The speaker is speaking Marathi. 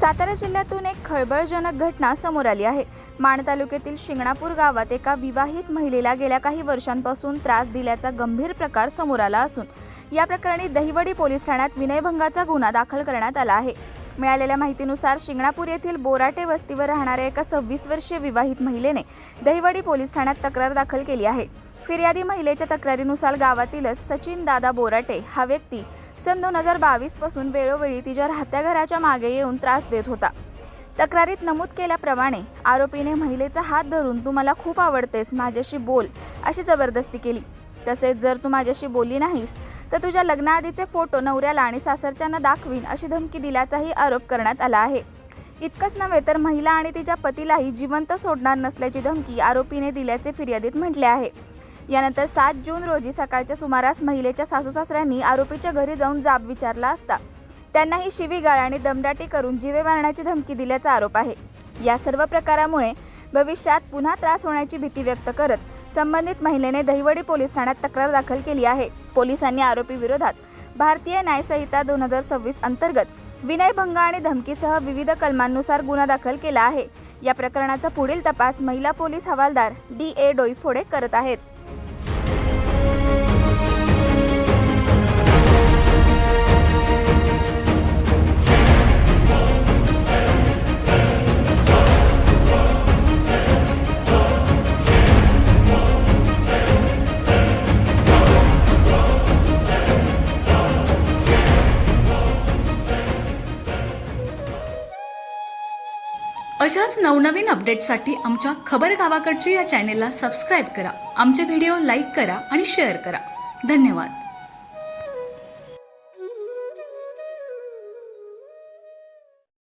सातारा जिल्ह्यातून एक खळबळजनक घटना समोर आली आहे। माण तालुक्यातील शिंगणापूर गावात एका विवाहित महिलेला गेल्या काही वर्षांपासून त्रास दिल्याचा गंभीर प्रकार समोर आला असून या प्रकरणी दहिवडी पोलीस ठाण्यात विनयभंगाचा गुन्हा दाखल करण्यात आला आहे। मिळालेल्या माहितीनुसार शिंगणापूर येथील बोराटे वस्तीवर राहणाऱ्या एका 26 वर्षीय विवाहित महिलेने दहिवडी पोलीस ठाण्यात तक्रार दाखल केली आहे। फिर्यादी महिलेच्या तक्रारीनुसार गावातीलच सचिन दादा बोराटे हा व्यक्ती सन 2022 पासून वेळोवेळी तिच्या राहत्या घराच्या मागे येऊन त्रास देत होता। तक्रारीत नमूद केल्याप्रमाणे आरोपीने महिलेचा हात धरून "तू मला खूप आवडतेस, माझ्याशी बोल" अशी जबरदस्ती केली। तसेच "जर तू माझ्याशी बोलली नाहीस तर तुझ्या लग्नाआधीचे फोटो नवऱ्याला आणि सासरच्यांना दाखवीन" अशी धमकी दिल्याचाही आरोप करण्यात आला आहे। इतकंच नव्हे तर महिला आणि तिच्या पतीलाही जिवंत सोडणार नसल्याची धमकी आरोपीने दिल्याचे फिर्यादीत म्हटले आहे। यानंतर 7 जून रोजी सकाळच्या सुमारास महिलेच्या सासू-सासऱ्यांनी आरोपीच्या घरी जाऊन जाब विचारला असता त्यांनाही शिवीगाळ आणि दमदाटी करून जीवे मारण्याची धमकी दिल्याचा आरोप आहे। या सर्व प्रकारामुळे भविष्यात पुन्हा त्रास होण्याची भीती व्यक्त करत संबंधित महिलेने दहिवडी पोलीस ठाण्यात तक्रार दाखल केली आहे। पोलिसांनी आरोपी विरोधात भारतीय न्याय संहिता 2026 अंतर्गत विनयभंग आणि धमकीसह विविध कलमांनुसार गुन्हा दाखल केला आहे। या प्रकरणाचा पुढील तपास महिला पोलीस हवालदार DA डोईफोडे करत आहेत। अशाच नवनवीन अपडेट्ससाठी आमच्या खबर गावाकडची या चॅनेलला सबस्क्राईब करा, आमचे व्हिडिओ लाईक करा आणि शेअर करा। धन्यवाद।